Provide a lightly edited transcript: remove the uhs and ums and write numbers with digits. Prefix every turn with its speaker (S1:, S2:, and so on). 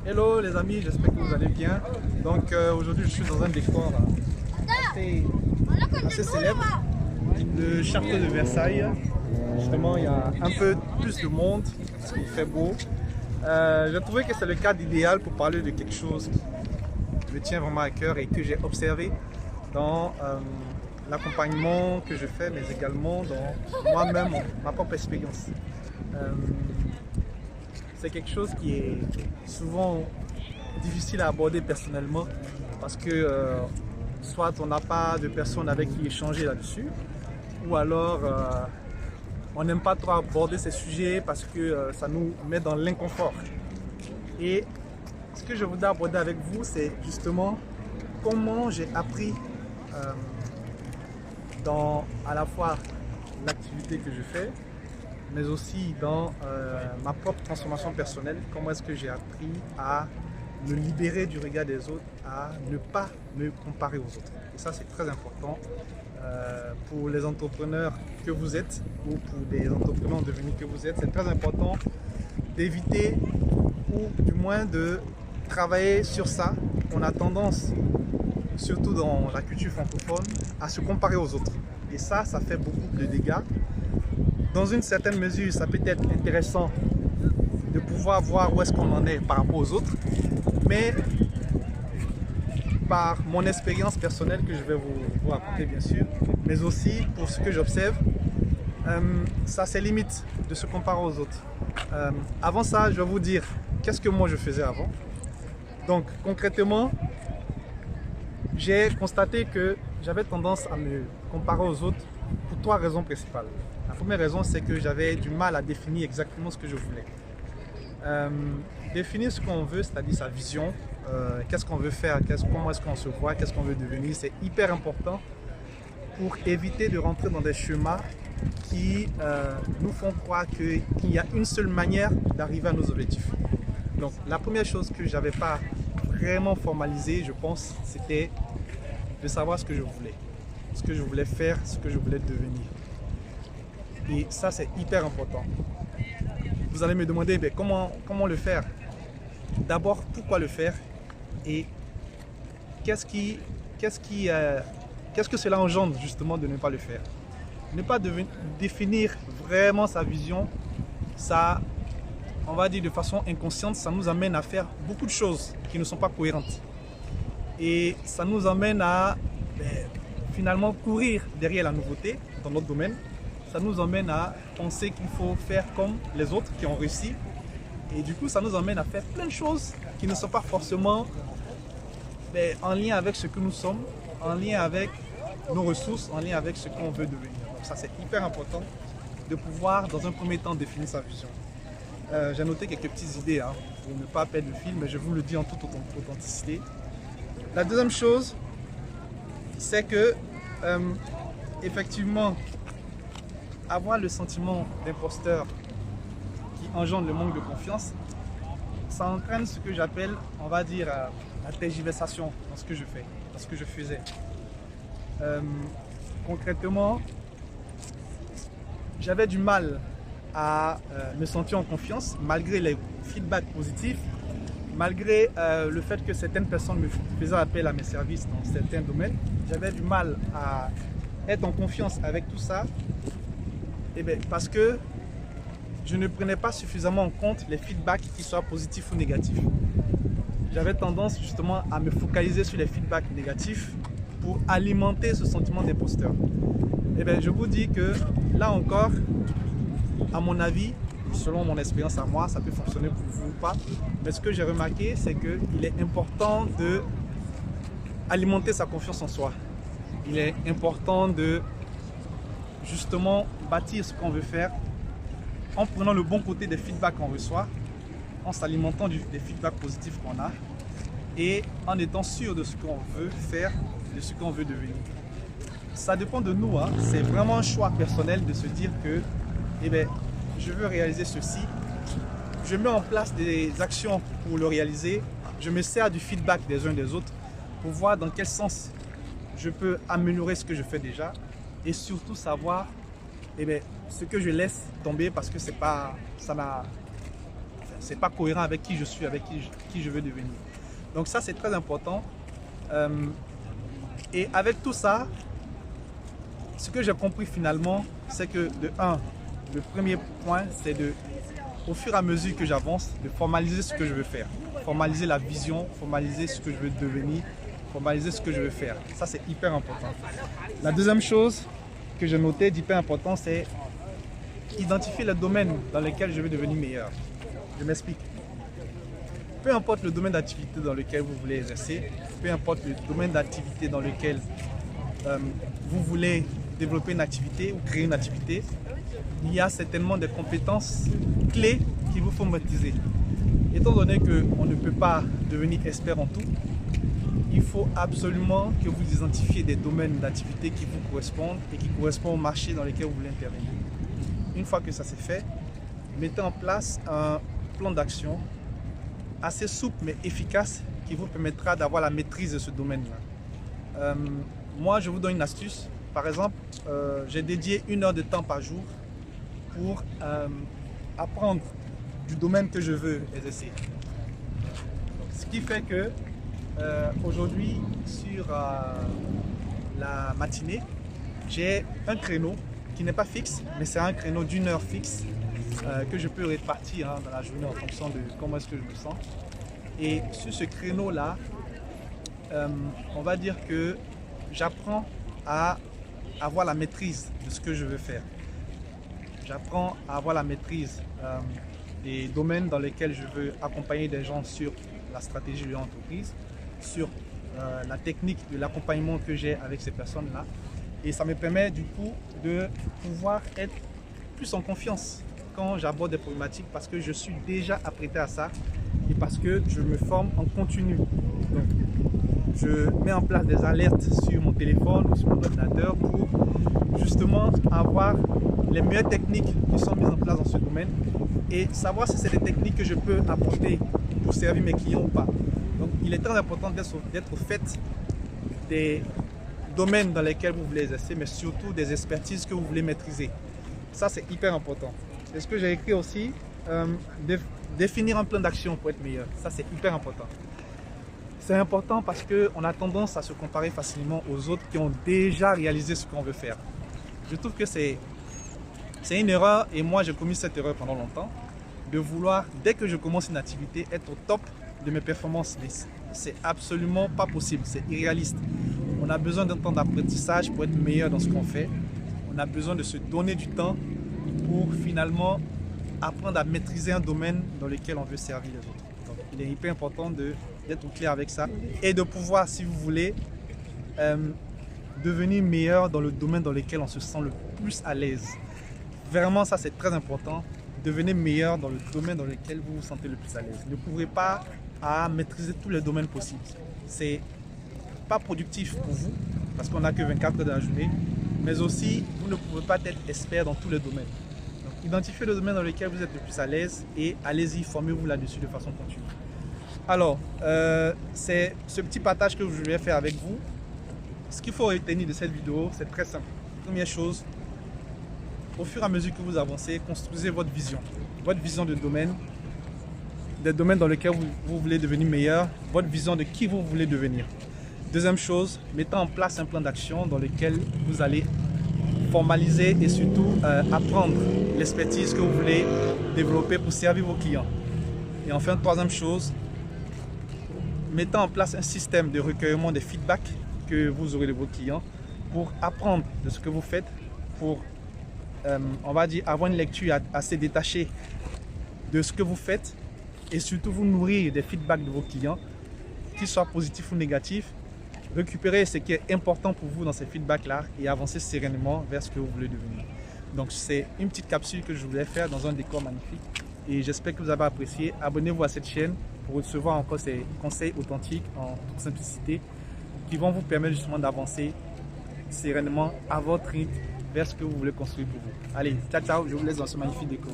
S1: Hello les amis, j'espère que vous allez bien. Donc aujourd'hui je suis dans un décor assez célèbre, le château de Versailles. Justement il y a un peu plus de monde, il fait beau. J'ai trouvé que c'est le cadre idéal pour parler de quelque chose qui me tient vraiment à cœur et que j'ai observé dans l'accompagnement que je fais, mais également dans moi-même, ma propre expérience. C'est quelque chose qui est souvent difficile à aborder personnellement parce que soit on n'a pas de personne avec qui échanger là-dessus, ou alors on n'aime pas trop aborder ces sujets parce que ça nous met dans l'inconfort. Et ce que je voudrais aborder avec vous, c'est justement comment j'ai appris dans à la fois l'activité que je fais, mais aussi dans ma propre transformation personnelle, comment est-ce que j'ai appris à me libérer du regard des autres, à ne pas me comparer aux autres. Et ça, c'est très important pour les entrepreneurs que vous êtes ou pour des entrepreneurs en devenir que vous êtes. C'est très important d'éviter ou du moins de travailler sur ça. On a tendance, surtout dans la culture francophone, à se comparer aux autres. Et ça fait beaucoup de dégâts. Dans une certaine mesure, ça peut être intéressant de pouvoir voir où est-ce qu'on en est par rapport aux autres, mais par mon expérience personnelle que je vais vous raconter bien sûr, mais aussi pour ce que j'observe, ça c'est limite de se comparer aux autres. Avant ça, je vais vous dire qu'est-ce que moi je faisais avant. Donc concrètement, j'ai constaté que j'avais tendance à me comparer aux autres pour trois raisons principales. La première raison, c'est que j'avais du mal à définir exactement ce que je voulais. Définir ce qu'on veut, c'est-à-dire sa vision, qu'est-ce qu'on veut faire, comment est-ce qu'on se voit, qu'est-ce qu'on veut devenir, c'est hyper important pour éviter de rentrer dans des chemins qui nous font croire qu'il y a une seule manière d'arriver à nos objectifs. Donc la première chose que je n'avais pas vraiment formalisée, je pense, c'était de savoir ce que je voulais faire, ce que je voulais devenir. Et ça, c'est hyper important. Vous allez me demander comment le faire. D'abord, pourquoi le faire et qu'est-ce que cela engendre justement de ne pas le faire. Ne pas définir vraiment sa vision, ça, on va dire de façon inconsciente, ça nous amène à faire beaucoup de choses qui ne sont pas cohérentes. Et ça nous amène à finalement courir derrière la nouveauté dans notre domaine. Ça nous emmène à penser qu'il faut faire comme les autres qui ont réussi. Et du coup, ça nous emmène à faire plein de choses qui ne sont pas forcément en lien avec ce que nous sommes, en lien avec nos ressources, en lien avec ce qu'on veut devenir. Donc ça, c'est hyper important de pouvoir, dans un premier temps, définir sa vision. J'ai noté quelques petites idées pour ne pas perdre le fil, mais je vous le dis en toute authenticité. La deuxième chose, c'est que, effectivement, avoir le sentiment d'imposteur qui engendre le manque de confiance, ça entraîne ce que j'appelle, on va dire, la tergiversation dans ce que je fais, dans ce que je faisais. Concrètement, j'avais du mal à me sentir en confiance malgré les feedbacks positifs, malgré le fait que certaines personnes me faisaient appel à mes services dans certains domaines. J'avais du mal à être en confiance avec tout ça. Parce que je ne prenais pas suffisamment en compte les feedbacks qui soient positifs ou négatifs. J'avais tendance justement à me focaliser sur les feedbacks négatifs pour alimenter ce sentiment d'imposteur. Je vous dis que là encore, à mon avis, selon mon expérience à moi, ça peut fonctionner pour vous ou pas, mais ce que j'ai remarqué, c'est qu'il est important d'alimenter sa confiance en soi. Il est important de justement bâtir ce qu'on veut faire en prenant le bon côté des feedbacks qu'on reçoit, en s'alimentant des feedbacks positifs qu'on a et en étant sûr de ce qu'on veut faire, de ce qu'on veut devenir. Ça dépend de nous, c'est vraiment un choix personnel de se dire que je veux réaliser ceci, je mets en place des actions pour le réaliser, je me sers du feedback des uns des autres pour voir dans quel sens je peux améliorer ce que je fais déjà et surtout savoir ce que je laisse tomber parce que c'est pas cohérent avec qui je suis, avec qui je veux devenir. Donc ça, c'est très important. Et avec tout ça, ce que j'ai compris finalement, c'est que le premier point, c'est au fur et à mesure que j'avance, de formaliser ce que je veux faire. Formaliser la vision, formaliser ce que je veux devenir, formaliser ce que je veux faire. Ça, c'est hyper important. La deuxième chose que j'ai notée d'hyper important, c'est identifier le domaine dans lequel je veux devenir meilleur. Je m'explique. Peu importe le domaine d'activité dans lequel vous voulez exercer, peu importe le domaine d'activité dans lequel vous voulez développer une activité ou créer une activité, il y a certainement des compétences clés qu'il vous faut maîtriser. Étant donné qu'on ne peut pas devenir expert en tout, il faut absolument que vous identifiez des domaines d'activité qui vous correspondent et qui correspondent au marché dans lequel vous voulez intervenir. Une fois que ça c'est fait, mettez en place un plan d'action assez souple mais efficace qui vous permettra d'avoir la maîtrise de ce domaine-là. Moi, je vous donne une astuce. Par exemple, j'ai dédié 1 heure de temps par jour pour apprendre du domaine que je veux exercer. Ce qui fait que aujourd'hui, sur la matinée, j'ai un créneau qui n'est pas fixe, mais c'est un créneau d'1 heure fixe que je peux répartir dans la journée en fonction de comment est-ce que je me sens. Et sur ce créneau-là, on va dire que j'apprends à avoir la maîtrise de ce que je veux faire. J'apprends à avoir la maîtrise des domaines dans lesquels je veux accompagner des gens sur la stratégie de l'entreprise, sur la technique de l'accompagnement que j'ai avec ces personnes-là. Et ça me permet du coup de pouvoir être plus en confiance quand j'aborde des problématiques parce que je suis déjà apprêté à ça et parce que je me forme en continu. Donc, je mets en place des alertes sur mon téléphone ou sur mon ordinateur pour justement avoir les meilleures techniques qui sont mises en place dans ce domaine et savoir si c'est des techniques que je peux apporter pour servir mes clients ou pas. Donc, il est très important d'être au fait des domaines dans lesquels vous voulez exercer, mais surtout des expertises que vous voulez maîtriser. Ça, c'est hyper important. Et ce que j'ai écrit aussi, définir un plan d'action pour être meilleur. Ça, c'est hyper important. C'est important parce qu'on a tendance à se comparer facilement aux autres qui ont déjà réalisé ce qu'on veut faire. Je trouve que c'est une erreur et moi, j'ai commis cette erreur pendant longtemps de vouloir, dès que je commence une activité, être au top de mes performances. Mais c'est absolument pas possible, c'est irréaliste. On a besoin d'un temps d'apprentissage pour être meilleur dans ce qu'on fait. On a besoin de se donner du temps pour finalement apprendre à maîtriser un domaine dans lequel on veut servir les autres. Donc, il est hyper important d'être au clair avec ça et de pouvoir, si vous voulez, devenir meilleur dans le domaine dans lequel on se sent le plus à l'aise. Vraiment, ça c'est très important. Devenez meilleur dans le domaine dans lequel vous vous sentez le plus à l'aise. Ne couvrez pas à maîtriser tous les domaines possibles. C'est pas productif pour vous parce qu'on n'a que 24 heures dans la journée, mais aussi vous ne pouvez pas être expert dans tous les domaines. Donc, identifiez le domaine dans lequel vous êtes le plus à l'aise et allez-y, formez-vous là-dessus de façon continue. Alors, c'est ce petit partage que je vais faire avec vous. Ce qu'il faut retenir de cette vidéo, c'est très simple. Première chose, au fur et à mesure que vous avancez, construisez votre vision de domaine, des domaines dans lesquels vous voulez devenir meilleur, votre vision de qui vous voulez devenir. Deuxième chose, mettez en place un plan d'action dans lequel vous allez formaliser et surtout apprendre l'expertise que vous voulez développer pour servir vos clients. Et enfin, troisième chose, mettez en place un système de recueillement des feedbacks que vous aurez de vos clients pour apprendre de ce que vous faites, pour on va dire avoir une lecture assez détachée de ce que vous faites et surtout vous nourrir des feedbacks de vos clients, qu'ils soient positifs ou négatifs. Récupérer ce qui est important pour vous dans ces feedbacks-là et avancer sereinement vers ce que vous voulez devenir. Donc c'est une petite capsule que je voulais faire dans un décor magnifique et j'espère que vous avez apprécié. Abonnez-vous à cette chaîne pour recevoir encore ces conseils authentiques en toute simplicité qui vont vous permettre justement d'avancer sereinement à votre rythme vers ce que vous voulez construire pour vous. Allez, ciao, ciao, je vous laisse dans ce magnifique décor.